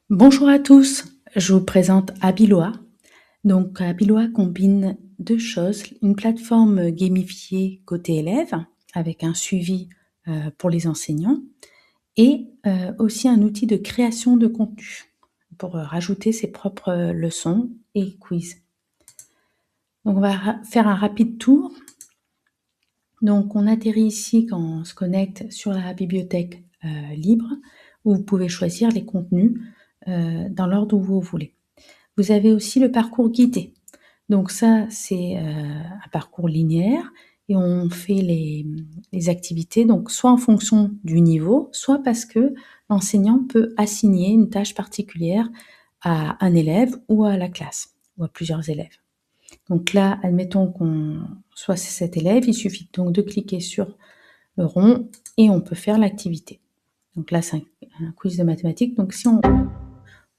Bonjour à tous, je vous présente Abiloa. Donc Abiloa combine 2 choses, une plateforme gamifiée côté élève avec un suivi, pour les enseignants et aussi un outil de création de contenu pour, rajouter ses propres, leçons et quiz. Donc on va faire un rapide tour. Donc on atterrit ici quand on se connecte sur la bibliothèque, libre où vous pouvez choisir les contenus, dans l'ordre où vous voulez. Vous avez aussi le parcours guidé. Donc ça, c'est, un parcours linéaire et on fait les activités donc soit en fonction du niveau, soit parce que l'enseignant peut assigner une tâche particulière à un élève ou à la classe ou à plusieurs élèves. Donc là, admettons qu'on soit cet élève, il suffit donc de cliquer sur le rond et on peut faire l'activité. Donc là, c'est un quiz de mathématiques. Donc si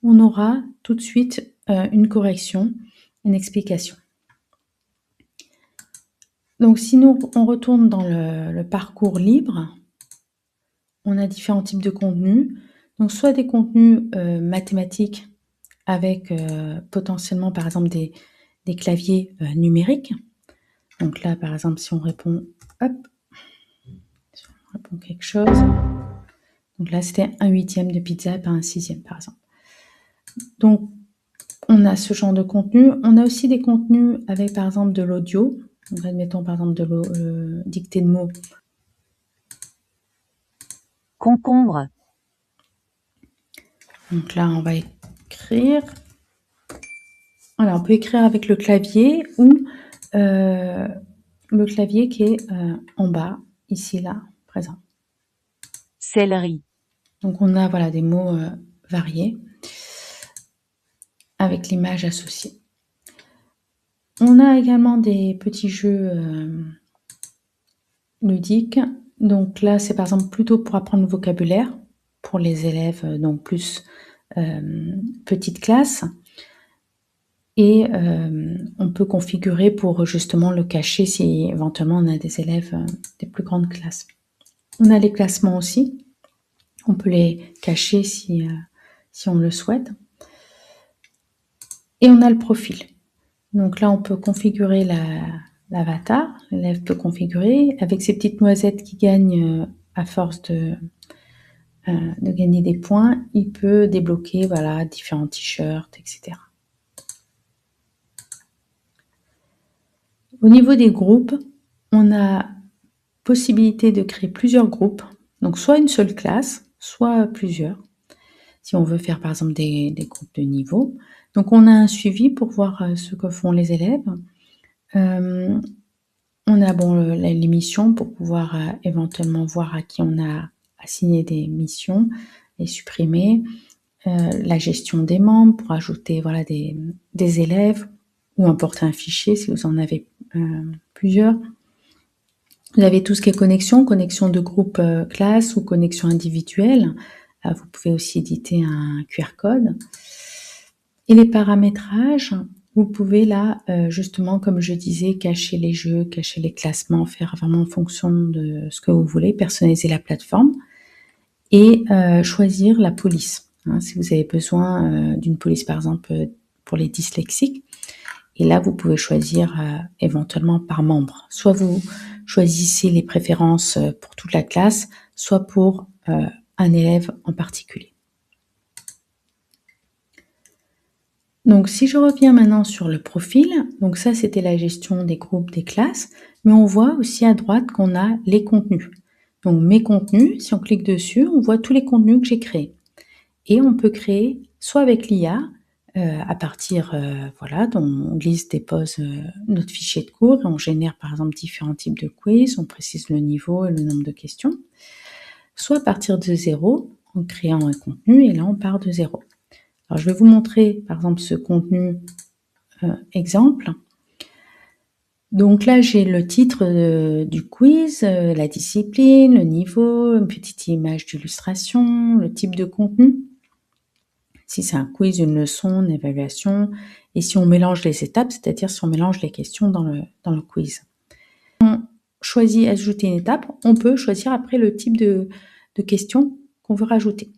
on aura tout de suite, une correction, une explication. Donc si nous, on retourne dans le parcours libre, on a différents types de contenus. Donc soit des contenus, mathématiques avec, potentiellement par exemple des claviers, numériques. Donc là, par exemple, si on répond quelque chose. Donc là, c'était un 1/8 de pizza et pas un 1/6, par exemple. Donc on a ce genre de contenu. On a aussi des contenus avec par exemple de l'audio. Donc admettons par exemple de dictée de mots. Concombre. Donc là, on va écrire. Voilà, on peut écrire avec le clavier ou le clavier qui est en bas, ici, là, présent. Céleri. Donc on a voilà, des mots variés avec l'image associée. On a également des petits jeux ludiques. Donc là, c'est par exemple plutôt pour apprendre le vocabulaire pour les élèves donc plus petite classe. Et on peut configurer pour justement le cacher si éventuellement on a des élèves des plus grandes classes. On a les classements aussi. On peut les cacher si on le souhaite. Et on a le profil. Donc là, on peut configurer l'avatar. L'élève peut configurer avec ces petites noisettes qui gagnent à force de gagner des points. Il peut débloquer voilà, différents t-shirts, etc. Au niveau des groupes, on a possibilité de créer plusieurs groupes. Donc soit une seule classe, soit plusieurs. Si on veut faire par exemple des groupes de niveau. Donc on a un suivi pour voir ce que font les élèves. On a bon les missions pour pouvoir éventuellement voir à qui on a assigné des missions, les supprimer. La gestion des membres pour ajouter voilà, des élèves ou importer un fichier si vous en avez plusieurs. Vous avez tout ce qui est connexion de groupe classe ou connexion individuelle. Vous pouvez aussi éditer un QR code. Et les paramétrages, vous pouvez là, justement, comme je disais, cacher les jeux, cacher les classements, faire vraiment en fonction de ce que vous voulez, personnaliser la plateforme et choisir la police. Hein, si vous avez besoin d'une police, par exemple, pour les dyslexiques. Et là, vous pouvez choisir éventuellement par membre. Soit vous choisissez les préférences pour toute la classe, soit pour un élève en particulier. Donc si je reviens maintenant sur le profil, donc ça c'était la gestion des groupes, des classes, mais on voit aussi à droite qu'on a les contenus. Donc mes contenus, si on clique dessus, on voit tous les contenus que j'ai créés. Et on peut créer soit avec l'IA, à partir, voilà, on glisse, dépose notre fichier de cours et on génère par exemple différents types de quiz, on précise le niveau et le nombre de questions. Soit à partir de 0, en créant un contenu et là on part de 0. Alors je vais vous montrer par exemple ce contenu exemple. Donc là j'ai le titre du quiz, la discipline, le niveau, une petite image d'illustration, le type de contenu. Si c'est un quiz, une leçon, une évaluation, et si on mélange les étapes, c'est-à-dire si on mélange les questions dans le quiz. On choisit ajouter une étape, on peut choisir après le type de questions qu'on veut rajouter.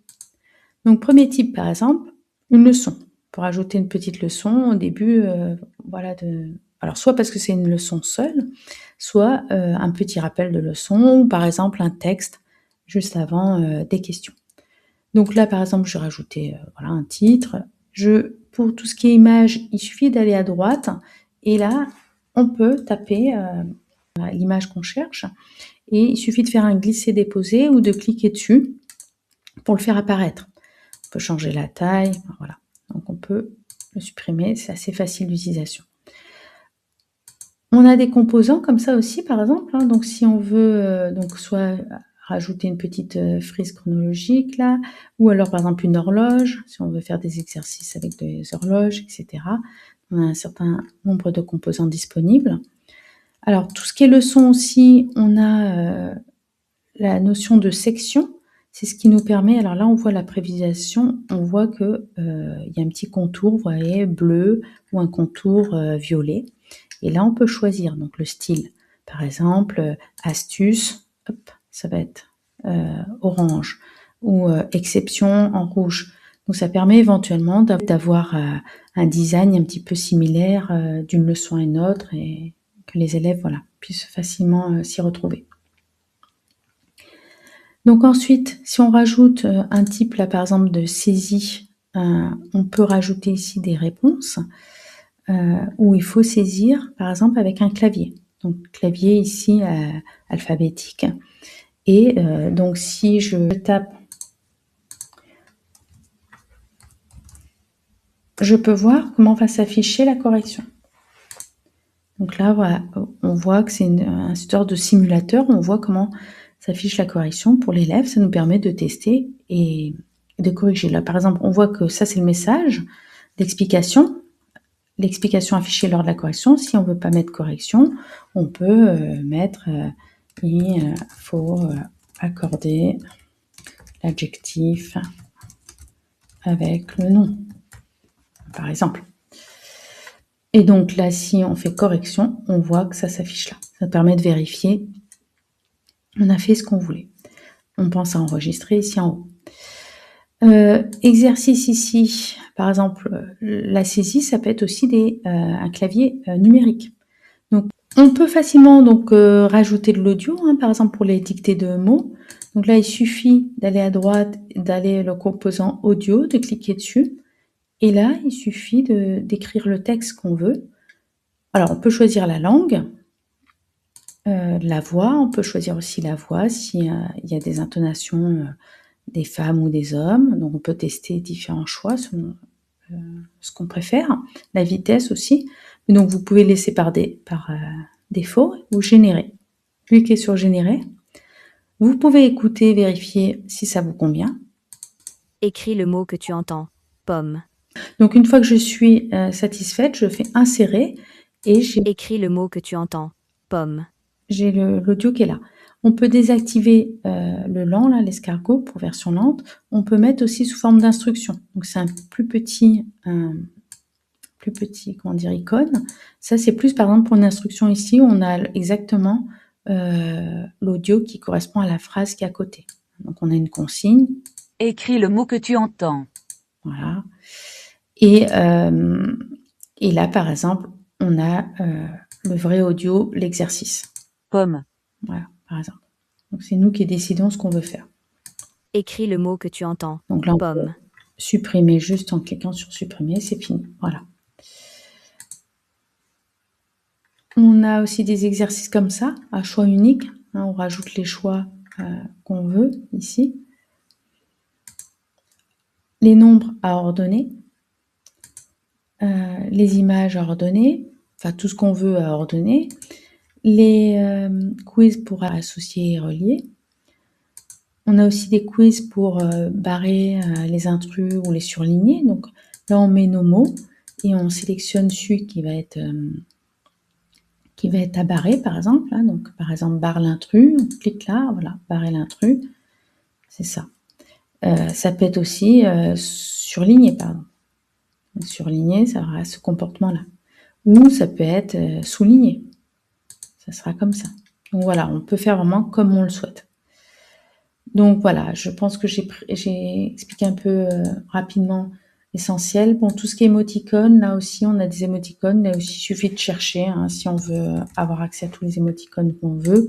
Donc premier type par exemple, une leçon. Pour ajouter une petite leçon au début, voilà alors soit parce que c'est une leçon seule, soit, un petit rappel de leçon ou par exemple un texte juste avant, des questions. Donc là, par exemple, je vais rajouter, voilà un titre. Pour tout ce qui est image, il suffit d'aller à droite et là, on peut taper, l'image qu'on cherche et il suffit de faire un glisser-déposer ou de cliquer dessus pour le faire apparaître. On peut changer la taille, voilà. Donc on peut le supprimer, c'est assez facile d'utilisation. On a des composants comme ça aussi, par exemple, hein, donc si on veut, donc soit rajouter une petite, frise chronologique là, ou alors par exemple une horloge, si on veut faire des exercices avec des horloges et cetera. On a un certain nombre de composants disponibles. Alors tout ce qui est leçon aussi, on a, la notion de section. C'est ce qui nous permet alors là, on voit la prévisualisation, on voit que, il y a un petit contour, vous voyez, bleu ou un contour, violet et là, on peut choisir donc le style. Par exemple, astuce, hop, ça va être, orange ou, exception en rouge. Donc ça permet éventuellement d'avoir, un design un petit peu similaire, d'une leçon à une autre et que les élèves, voilà, puissent facilement, s'y retrouver. Donc ensuite, si on rajoute, un type là, par exemple de saisie, on peut rajouter ici des réponses, où il faut saisir, par exemple avec un clavier. Donc clavier ici, alphabétique et donc si je tape, je peux voir comment va s'afficher la correction. Donc là, voilà, on voit que c'est un sorte de simulateur, on voit comment s'affiche la correction pour l'élève. Ça nous permet de tester et de corriger. Là, par exemple, on voit que ça, c'est le message d'explication. L'explication affichée lors de la correction. Si on ne veut pas mettre correction, on peut mettre il faut accorder l'adjectif avec le nom, par exemple. Et donc là, si on fait correction, on voit que ça s'affiche là. Ça permet de vérifier. On a fait ce qu'on voulait. On pense à enregistrer ici en haut. Exercice ici, par exemple, la saisie, ça peut être aussi un clavier numérique. Donc, on peut facilement donc rajouter de l'audio, hein, par exemple pour les dictées de mots. Donc là, il suffit d'aller à droite, d'aller le composant audio, de cliquer dessus. Et là, il suffit d'écrire le texte qu'on veut. Alors, on peut choisir la langue, la voix. On peut choisir aussi la voix s'il y a des intonations des femmes ou des hommes. Donc, on peut tester différents choix selon ce qu'on préfère. La vitesse aussi. Et donc, vous pouvez laisser par défaut ou générer. Cliquez sur générer. Vous pouvez écouter, vérifier si ça vous convient. Écris le mot que tu entends. Pomme. Donc, une fois que je suis satisfaite, je fais insérer et Écris le mot que tu entends. Pomme. j'ai l'audio qui est là. On peut désactiver le lent, là, l'escargot pour version lente. On peut mettre aussi sous forme d'instruction. Donc, c'est un plus petit, comment dire, icône. Ça, c'est plus, par exemple, pour une instruction ici, où on a exactement l'audio qui correspond à la phrase qui est à côté. Donc, on a une consigne. Écris le mot que tu entends. Voilà. Et là, par exemple, on a le vrai audio, l'exercice. Pomme. Voilà, par exemple. Donc, c'est nous qui décidons ce qu'on veut faire. Écris le mot que tu entends. Donc là, on Pomme. peut supprimer juste en cliquant sur supprimer, c'est fini. Voilà. On a aussi des exercices comme ça, à choix unique. Hein, on rajoute les choix qu'on veut ici. Les nombres à ordonner. Les images à ordonner. Enfin, tout ce qu'on veut à ordonner. Les quiz pour associer et relier. On a aussi des quiz pour barrer les intrus ou les surligner. Donc là, on met nos mots et on sélectionne celui qui va être à barrer, par exemple. Là. Donc, par exemple, barre l'intrus. On clique là, voilà, barrer l'intrus. C'est ça. Ça peut être aussi surligné, pardon. Surligné, ça aura ce comportement-là. Ou ça peut être souligné. Ça sera comme ça. Donc voilà, on peut faire vraiment comme on le souhaite. Donc voilà, je pense que j'ai expliqué un peu rapidement essentiel. Bon, tout ce qui est émoticônes, là aussi, on a des émoticônes. Là aussi, il suffit de chercher hein, si on veut avoir accès à tous les émoticônes qu'on veut.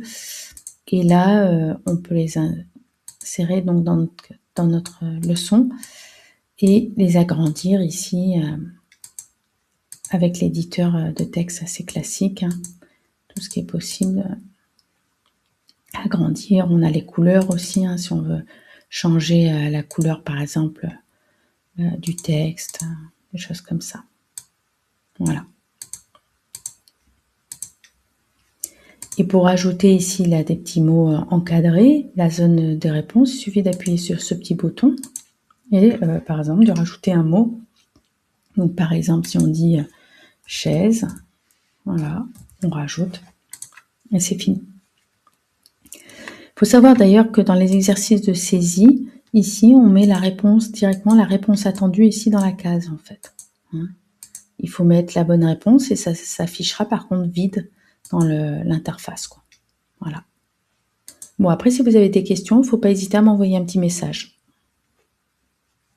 Et là, on peut les insérer donc dans notre leçon et les agrandir ici avec l'éditeur de texte assez classique. Hein, tout ce qui est possible. Agrandir. On a les couleurs aussi, hein, si on veut changer la couleur, par exemple, du texte, des choses comme ça. Voilà. Et pour ajouter ici là, des petits mots encadrés, la zone de réponse, il suffit d'appuyer sur ce petit bouton et par exemple de rajouter un mot. Donc par exemple, si on dit chaise, voilà, on rajoute et c'est fini. Il faut savoir d'ailleurs que dans les exercices de saisie, ici, on met la réponse directement, la réponse attendue ici dans la case en fait. Hein. Il faut mettre la bonne réponse et ça s'affichera par contre vide dans l'interface. Voilà. Bon, après, si vous avez des questions, il ne faut pas hésiter à m'envoyer un petit message.